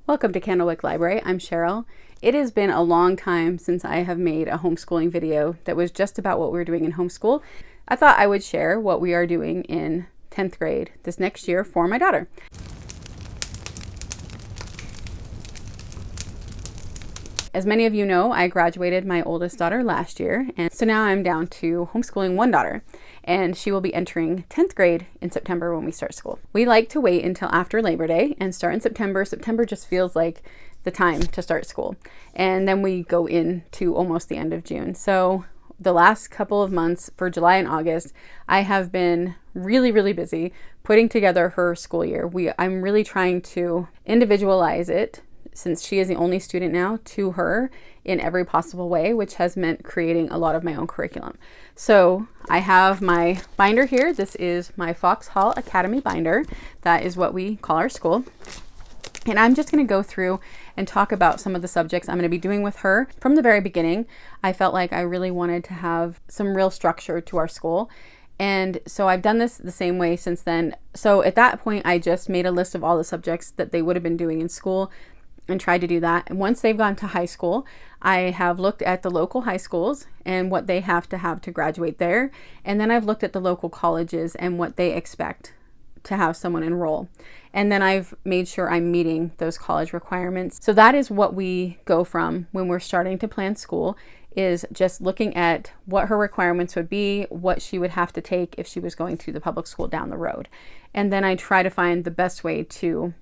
Welcome to Candlewick Library. I'm Cheryl. It has been a long time since I have made a homeschooling video that was just about what we're doing in homeschool. I thought I would share what we are doing in 10th grade this next year for my daughter. As many of you know, I graduated my oldest daughter last year, and so now I'm down to homeschooling one daughter, and she will be entering 10th grade in September when we start school. We like to wait until after Labor Day and start in September. September just feels like the time to start school, and then we go into almost the end of June. So the last couple of months for July and August, I have been really busy putting together her school year. I'm really trying to individualize it, since she is the only student now, to her in every possible way, which has meant creating a lot of my own curriculum. So I have my binder here. This is my Foxhall Academy binder. That is what we call our school. And I'm just going to go through and talk about some of the subjects I'm going to be doing with her. From the very beginning, I felt like I really wanted to have some real structure to our school. And so I've done this the same way since then. So at that point, I just made a list of all the subjects that they would have been doing in school and tried to do that. And once they've gone to high school, I have looked at the local high schools and what they have to graduate there. And then I've looked at the local colleges and what they expect to have someone enroll. And then I've made sure I'm meeting those college requirements. So that is what we go from when we're starting to plan school, is just looking at what her requirements would be, what she would have to take if she was going to the public school down the road. And then I try to find the best way to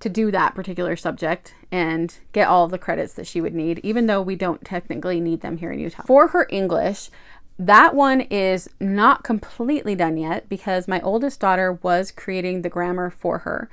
do that particular subject and get all of the credits that she would need, even though we don't technically need them here in Utah. For her English, that one is not completely done yet because my oldest daughter was creating the grammar for her,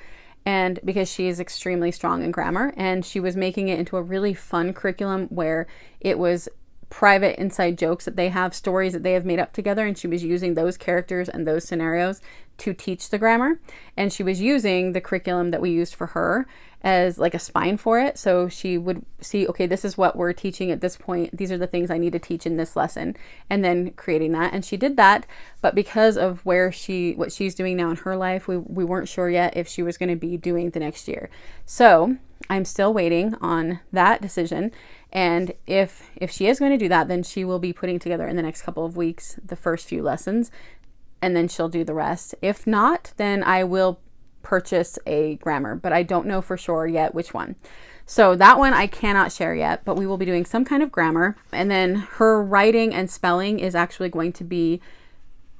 and because she is extremely strong in grammar, and she was making it into a really fun curriculum where it was private inside jokes that they have, stories that they have made up together, and she was using those characters and those scenarios to teach the grammar. And she was using the curriculum that we used for her as like a spine for it. So she would see, okay, this is what we're teaching at this point. These are the things I need to teach in this lesson, and then creating that. And she did that, but because of what she's doing now in her life, we weren't sure yet if she was going to be doing the next year. So I'm still waiting on that decision. And if she is going to do that, then she will be putting together in the next couple of weeks the first few lessons, and then she'll do the rest. If not, then I will purchase a grammar, but I don't know for sure yet which one. So that one I cannot share yet, but we will be doing some kind of grammar. And then her writing and spelling is actually going to be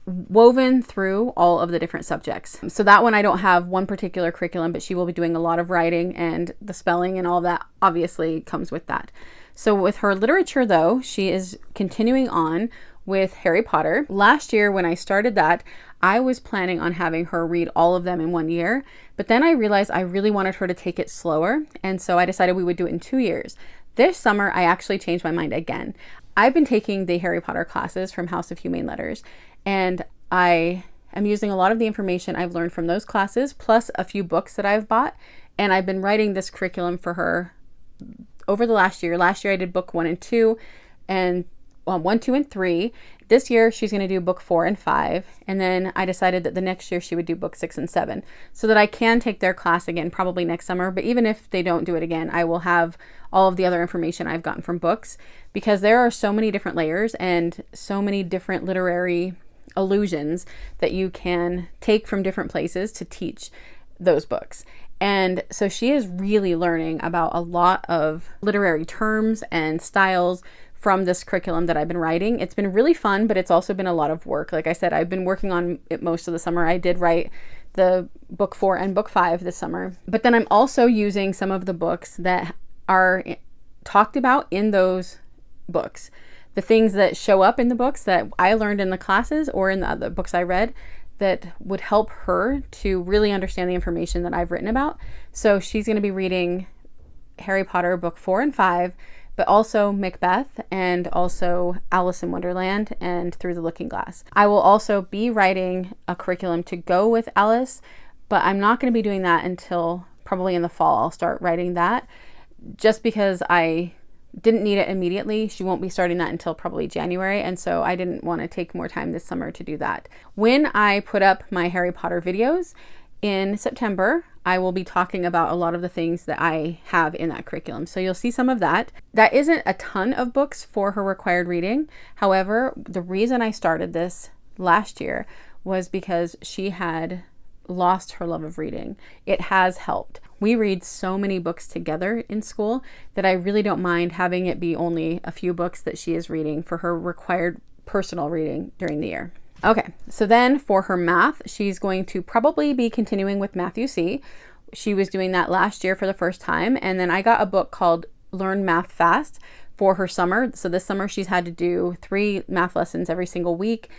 woven through all of the different subjects. So that one I don't have one particular curriculum, but she will be doing a lot of writing, and the spelling and all of that obviously comes with that. So with her literature though, she is continuing on with Harry Potter. Last year when I started that, I was planning on having her read all of them in 1 year, but then I realized I really wanted her to take it slower, and so I decided we would do it in 2 years. This summer, I actually changed my mind again. I've been taking the Harry Potter classes from House of Humane Letters, and I am using a lot of the information I've learned from those classes, plus a few books that I've bought, and I've been writing this curriculum for her over the last year. Last year I did book 1 and 2, and 1, 2, and 3. This year she's going to do book 4 and 5, and then I decided that the next year she would do book 6 and 7, so that I can take their class again probably next summer. But even if they don't do it again, I will have all of the other information I've gotten from books, because there are so many different layers and so many different literary allusions that you can take from different places to teach those books. And so she is really learning about a lot of literary terms and styles from this curriculum that I've been writing. It's been really fun, but it's also been a lot of work. Like I said, I've been working on it most of the summer. I did write the book 4 and book 5 this summer, but then I'm also using some of the books that are talked about in those books. The things that show up in the books that I learned in the classes or in the other books I read that would help her to really understand the information that I've written about. So she's going to be reading Harry Potter book 4 and 5, but also Macbeth, and also Alice in Wonderland and Through the Looking Glass. I will also be writing a curriculum to go with Alice, but I'm not going to be doing that until probably in the fall. I'll start writing that just because I didn't need it immediately. She won't be starting that until probably January, and so I didn't want to take more time this summer to do that. When I put up my Harry Potter videos in September, I will be talking about a lot of the things that I have in that curriculum. So you'll see some of that. That isn't a ton of books for her required reading. However, the reason I started this last year was because she had lost her love of reading. It has helped. We read so many books together in school that I really don't mind having it be only a few books that she is reading for her required personal reading during the year. Okay, so then for her math, she's going to probably be continuing with Matthew C. She was doing that last year for the first time. And then I got a book called Learn Math Fast for her summer. So this summer she's had to do 3 math lessons every single week.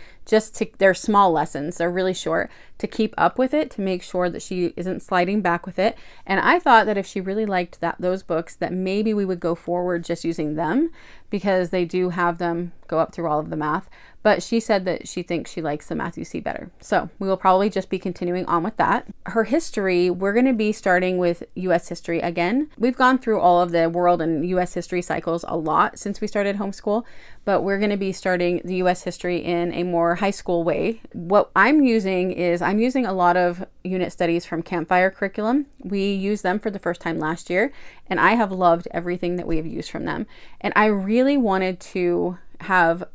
They're small lessons, they're really short, to keep up with it, to make sure that she isn't sliding back with it. And I thought that if she really liked those books, that maybe we would go forward just using them, because they do have them go up through all of the math. But she said that she thinks she likes the Matthew C better. So we will probably just be continuing on with that. Her history, we're going to be starting with U.S. history again. We've gone through all of the world and U.S. history cycles a lot since we started homeschool, but we're going to be starting the U.S. history in a more high school way. What I'm using is I'm using a lot of unit studies from Campfire Curriculum. We used them for the first time last year, and I have loved everything that we have used from them. And I really wanted to have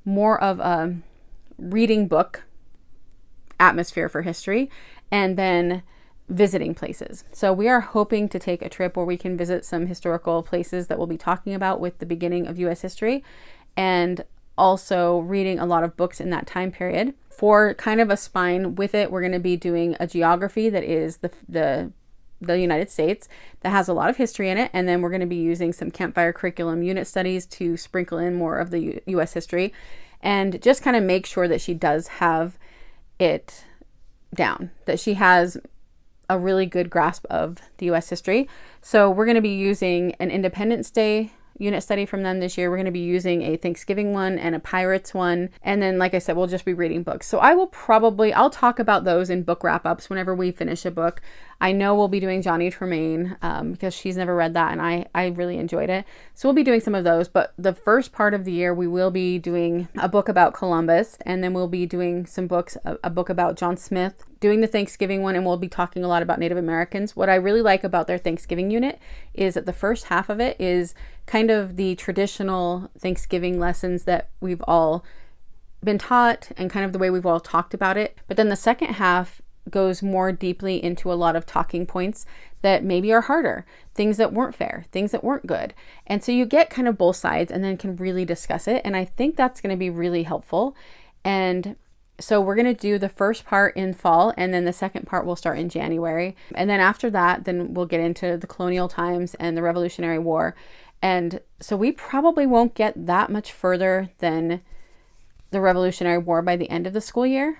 more of a reading book atmosphere for history, and then visiting places. So we are hoping to take a trip where we can visit some historical places that we'll be talking about with the beginning of U.S. history, and also reading a lot of books in that time period. For kind of a spine with it, we're going to be doing a geography that is the United States, that has a lot of history in it. And then we're going to be using some Campfire Curriculum unit studies to sprinkle in more of the U.S. history, and just kind of make sure that she does have it down, that she has a really good grasp of the U.S. history. So we're going to be using an Independence Day unit study from them this year. We're going to be using a Thanksgiving one and a Pirates one. And then, like I said, we'll just be reading books. So I'll talk about those in book wrap-ups whenever we finish a book. I know we'll be doing Johnny Tremaine because she's never read that, and I really enjoyed it. So we'll be doing some of those. But the first part of the year, we will be doing a book about Columbus, and then we'll be doing some books, a book about John Smith, doing the Thanksgiving one, and we'll be talking a lot about Native Americans. What I really like about their Thanksgiving unit is that the first half of it is kind of the traditional Thanksgiving lessons that we've all been taught and kind of the way we've all talked about it. But then the second half goes more deeply into a lot of talking points that maybe are harder, things that weren't fair, things that weren't good. And so you get kind of both sides and then can really discuss it. And I think that's going to be really helpful. And so we're going to do the first part in fall, and then the second part will start in January. And then after that, then we'll get into the colonial times and the Revolutionary War. And so we probably won't get that much further than the Revolutionary War by the end of the school year.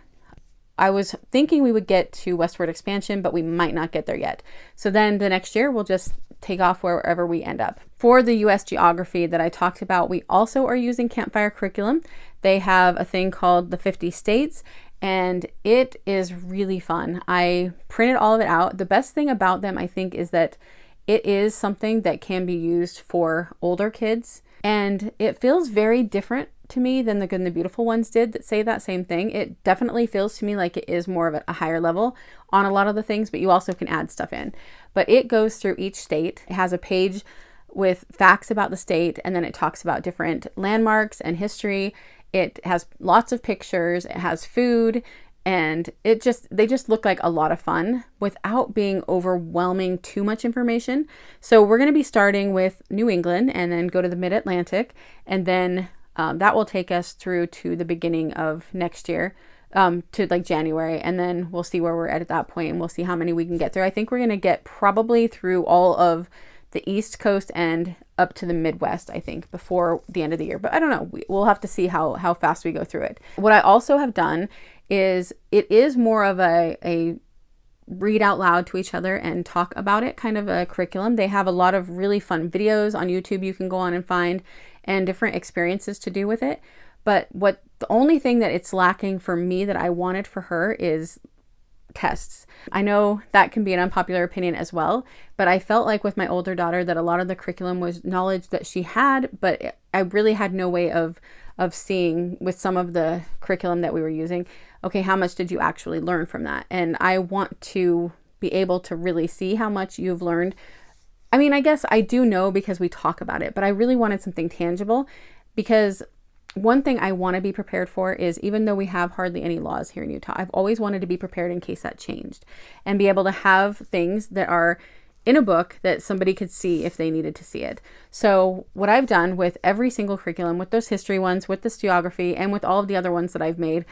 I was thinking we would get to westward expansion, but we might not get there yet. So then the next year, we'll just take off wherever we end up. For the U.S. geography that I talked about, we also are using Campfire Curriculum. They have a thing called the 50 States, and it is really fun. I printed all of it out. The best thing about them, I think, is that it is something that can be used for older kids, and it feels very different to me than the Good and the Beautiful ones did that say that same thing. It definitely feels to me like it is more of a higher level on a lot of the things, but you also can add stuff in. But it goes through each state. It has a page with facts about the state, and then it talks about different landmarks and history. It has lots of pictures, it has food, and they just look like a lot of fun without being overwhelming too much information. So we're going to be starting with New England and then go to the Mid-Atlantic, and then that will take us through to the beginning of next year, to like January, and then we'll see where we're at that point, and we'll see how many we can get through. I think we're going to get probably through all of the East Coast and up to the Midwest, I think, before the end of the year. But I don't know. We'll have to see how fast we go through it. What I also have done is it is more of a read out loud to each other and talk about it kind of a curriculum. They have a lot of really fun videos on YouTube you can go on and find, and different experiences to do with it. But the only thing that it's lacking for me that I wanted for her is tests. I know that can be an unpopular opinion as well, but I felt like with my older daughter that a lot of the curriculum was knowledge that she had, but I really had no way of seeing with some of the curriculum that we were using, okay, how much did you actually learn from that? And I want to be able to really see how much you've learned. I mean, I guess I do know because we talk about it, but I really wanted something tangible, because one thing I want to be prepared for is, even though we have hardly any laws here in Utah, I've always wanted to be prepared in case that changed, and be able to have things that are in a book that somebody could see if they needed to see it. So what I've done with every single curriculum, with those history ones, with this geography, and with all of the other ones that I've made,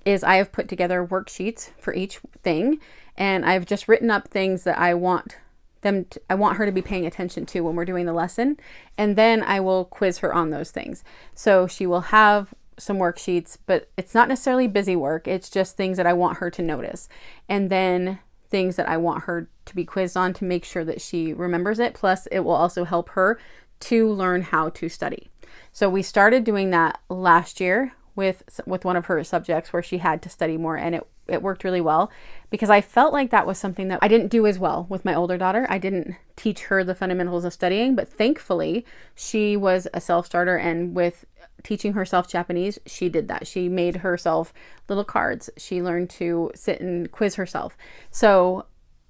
is I have put together worksheets for each thing, and I've just written up things that I want her to be paying attention to when we're doing the lesson, and then I will quiz her on those things. So she will have some worksheets, but it's not necessarily busy work. It's just things that I want her to notice, and then things that I want her to be quizzed on to make sure that she remembers it. Plus, it will also help her to learn how to study. So we started doing that last year with one of her subjects where she had to study more, and it worked really well, because I felt like that was something that I didn't do as well with my older daughter. I didn't teach her the fundamentals of studying, but thankfully she was a self-starter, and with teaching herself Japanese, she did that. She made herself little cards. She learned to sit and quiz herself. So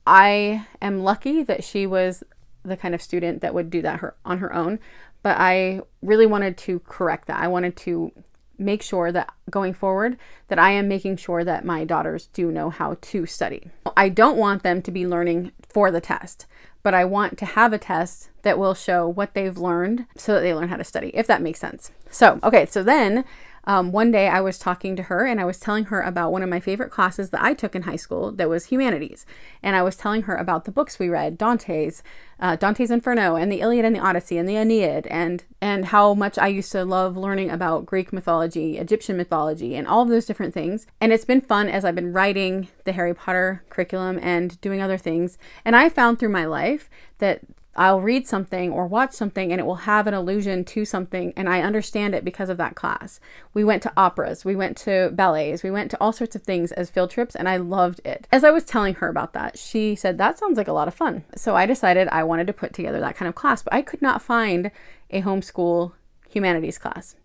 I am lucky that she was the kind of student that would do that on her own, but I really wanted to correct that. I wanted to make sure that going forward that I am making sure that my daughters do know how to study. I don't want them to be learning for the test, but I want to have a test that will show what they've learned so that they learn how to study, if that makes sense. So then one day I was talking to her, and I was telling her about one of my favorite classes that I took in high school that was humanities. And I was telling her about the books we read, Dante's Inferno, and the Iliad and the Odyssey and the Aeneid, and how much I used to love learning about Greek mythology, Egyptian mythology, and all of those different things. And it's been fun as I've been writing the Harry Potter curriculum and doing other things. And I found through my life that I'll read something or watch something and it will have an allusion to something, and I understand it because of that class. We went to operas, we went to ballets, we went to all sorts of things as field trips, and I loved it. As I was telling her about that, she said, that sounds like a lot of fun. So I decided I wanted to put together that kind of class, but I could not find a homeschool humanities class.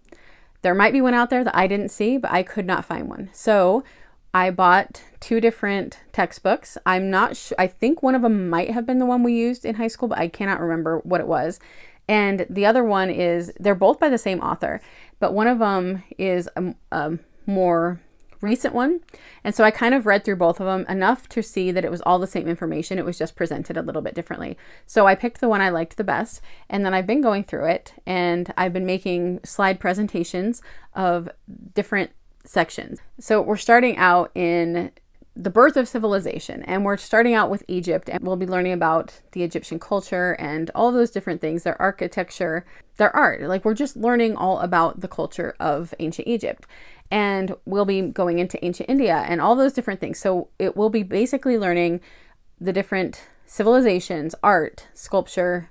There might be one out there that I didn't see, but I could not find one. So I bought 2 different textbooks. I'm not sure. I think one of them might have been the one we used in high school, but I cannot remember what it was. And the other one is, they're both by the same author, but one of them is a more recent one. And so I kind of read through both of them enough to see that it was all the same information. It was just presented a little bit differently. So I picked the one I liked the best, and then I've been going through it, and I've been making slide presentations of different sections. So we're starting out in the birth of civilization, and we're starting out with Egypt, and we'll be learning about the Egyptian culture and all of those different things, their architecture, their art. Like, we're just learning all about the culture of ancient Egypt. And we'll be going into ancient India and all those different things. So it will be basically learning the different civilizations, art, sculpture,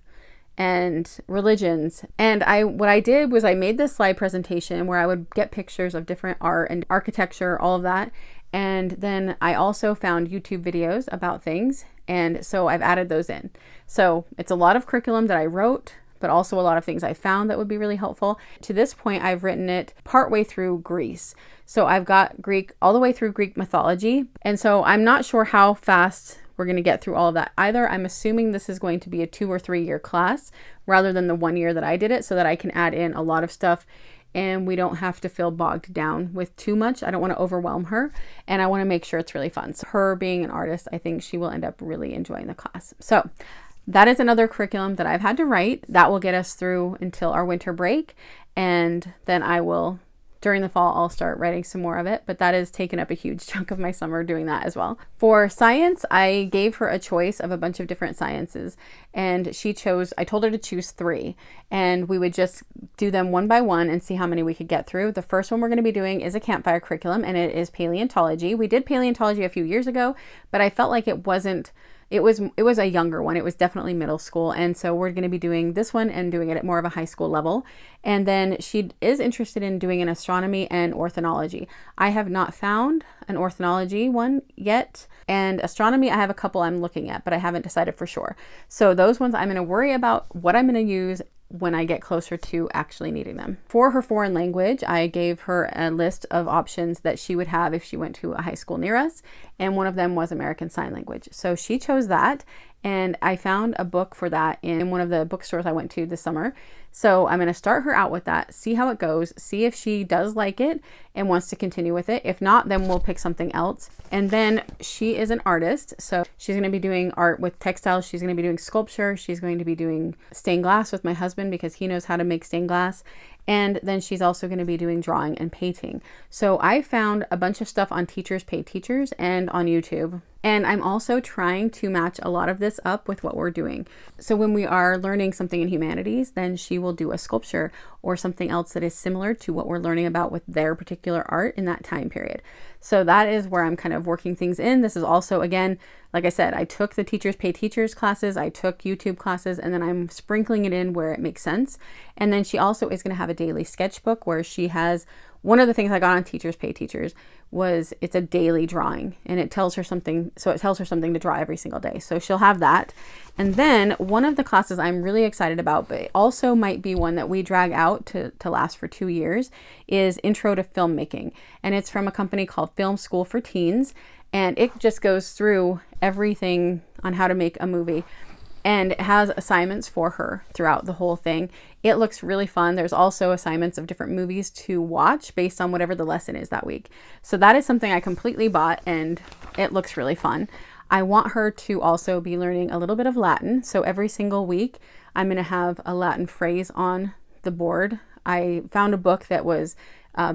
and religions. And what I did was I made this slide presentation where I would get pictures of different art and architecture, all of that. And then I also found YouTube videos about things. And so I've added those in. So it's a lot of curriculum that I wrote, but also a lot of things I found that would be really helpful. To this point, I've written it partway through Greece. So I've got Greek all the way through Greek mythology. And so I'm not sure how fast we're going to get through all of that either. I'm assuming this is going to be a 2 or 3 year class rather than the 1 year that I did it, so that I can add in a lot of stuff and we don't have to feel bogged down with too much. I don't want to overwhelm her, and I want to make sure it's really fun. So her being an artist, I think she will end up really enjoying the class. So that is another curriculum that I've had to write. That will get us through until our winter break, and then I will, during the fall, I'll start writing some more of it, but that has taken up a huge chunk of my summer doing that as well. For science, I gave her a choice of a bunch of different sciences, and I told her to choose 3, and we would just do them one by one and see how many we could get through. The first one we're going to be doing is a campfire curriculum, and it is paleontology. We did paleontology a few years ago, but I felt like it was a younger one. It was definitely middle school. And so we're going to be doing this one and doing it at more of a high school level. And then she is interested in doing an astronomy and ornithology. I have not found an ornithology one yet. And astronomy, I have a couple I'm looking at, but I haven't decided for sure. So those ones I'm going to worry about what I'm going to use when I get closer to actually needing them. For her foreign language, I gave her a list of options that she would have if she went to a high school near us. and one of them was American Sign Language. So she chose that, and I found a book for that in one of the bookstores I went to this summer. So I'm going to start her out with that, see how it goes, see if she does like it and wants to continue with it. If not, then we'll pick something else. And then she is an artist, so she's going to be doing art with textiles. She's going to be doing sculpture. She's going to be doing stained glass with my husband because he knows how to make stained glass. And then she's also going to be doing drawing and painting. So I found a bunch of stuff on Teachers Pay Teachers and on YouTube. And I'm also trying to match a lot of this up with what we're doing. So when we are learning something in humanities, then she will do a sculpture or something else that is similar to what we're learning about with their particular art in that time period. So that is where I'm kind of working things in. This is also, again, like I said, I took the Teachers Pay Teachers classes, I took YouTube classes, and then I'm sprinkling it in where it makes sense. And then she also is going to have a daily sketchbook where she has, one of the things I got on Teachers Pay Teachers was it's a daily drawing, and it tells her something. So it tells her something to draw every single day. So she'll have that. And then one of the classes I'm really excited about, but it also might be one that we drag out to last for 2 years, is Intro to Filmmaking. And it's from a company called Film School for Teens. And it just goes through everything on how to make a movie. And it has assignments for her throughout the whole thing. It looks really fun. There's also assignments of different movies to watch based on whatever the lesson is that week. So that is something I completely bought, and it looks really fun. I want her to also be learning a little bit of Latin. So every single week, I'm going to have a Latin phrase on the board. I found a book that was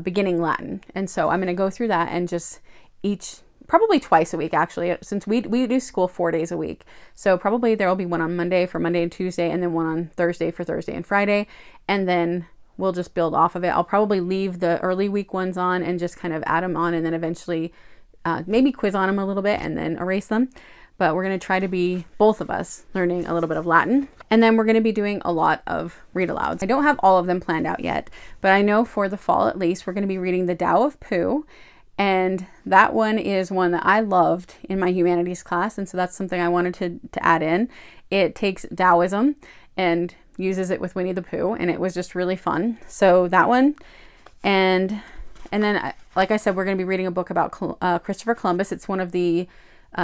beginning Latin. And so I'm going to go through that and just probably twice a week, actually, since we do school 4 days a week. So probably there will be one on Monday for Monday and Tuesday, and then one on Thursday for Thursday and Friday. And then we'll just build off of it. I'll probably leave the early week ones on and just kind of add them on, and then eventually maybe quiz on them a little bit and then erase them. But we're going to try to be, both of us, learning a little bit of Latin. And then we're going to be doing a lot of read alouds. I don't have all of them planned out yet, but I know for the fall at least, we're going to be reading The Tao of Pooh. And that one is one that I loved in my humanities class. And so that's something I wanted to add in. It takes Taoism and uses it with Winnie the Pooh. And it was just really fun. So that one. And then, like I said, we're going to be reading a book about Christopher Columbus. It's one of the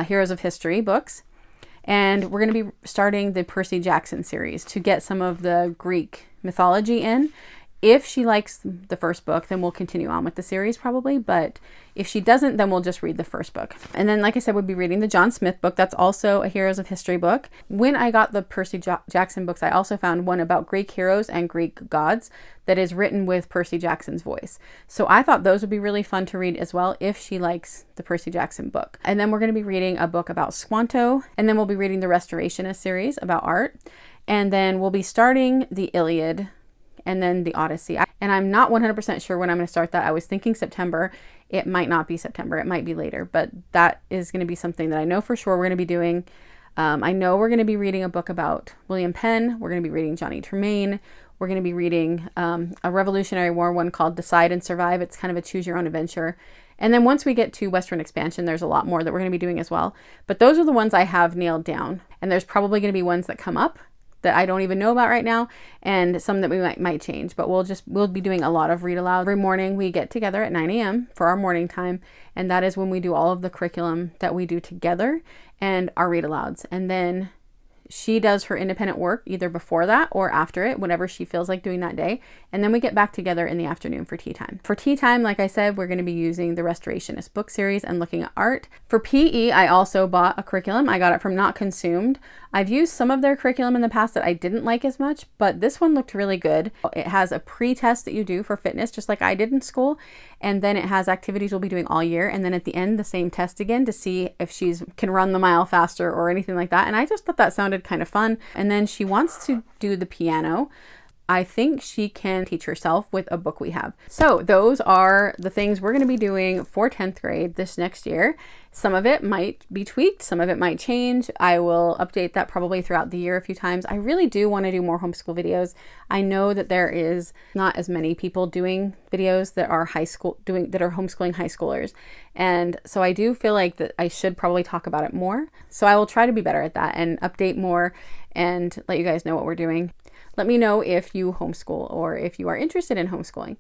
Heroes of History books. And we're going to be starting the Percy Jackson series to get some of the Greek mythology in. If she likes the first book, then we'll continue on with the series probably. But if she doesn't, then we'll just read the first book. And then, like I said, we'll be reading the John Smith book. That's also a Heroes of History book. When I got the Percy Jackson books, I also found one about Greek heroes and Greek gods that is written with Percy Jackson's voice. So I thought those would be really fun to read as well if she likes the Percy Jackson book. And then we're going to be reading a book about Squanto. And then we'll be reading the Restorationist series about art. And then we'll be starting the Iliad and then the Odyssey. And I'm not 100% sure when I'm going to start that. I was thinking September. It might not be September. It might be later. But that is going to be something that I know for sure we're going to be doing. I know we're going to be reading a book about William Penn. We're going to be reading Johnny Tremaine. We're going to be reading a Revolutionary War one called Decide and Survive. It's kind of a choose your own adventure. And then once we get to Western Expansion, there's a lot more that we're going to be doing as well. But those are the ones I have nailed down. And there's probably going to be ones that come up that I don't even know about right now, and some that we might change. But we'll be doing a lot of read aloud. Every morning we get together at 9 a.m. for our morning time, and that is when we do all of the curriculum that we do together and our read alouds. And then she does her independent work either before that or after it, whenever she feels like doing that day. And then we get back together in the afternoon for tea time. For tea time, like I said, we're going to be using the Restorationist book series and looking at art. For PE, I also bought a curriculum. I got it from Not Consumed. I've used some of their curriculum in the past that I didn't like as much, but this one looked really good. It has a pre-test that you do for fitness, just like I did in school. And then it has activities we'll be doing all year. And then at the end, the same test again to see if she can run the mile faster or anything like that. And I just thought that sounded kind of fun. And then she wants to do the piano. I think she can teach herself with a book we have. So those are the things we're going to be doing for 10th grade this next year. Some of it might be tweaked. Some of it might change. I will update that probably throughout the year a few times. I really do want to do more homeschool videos. I know that there is not as many people doing videos that are homeschooling high schoolers. And so I do feel like that I should probably talk about it more. So I will try to be better at that and update more and let you guys know what we're doing. Let me know if you homeschool or if you are interested in homeschooling.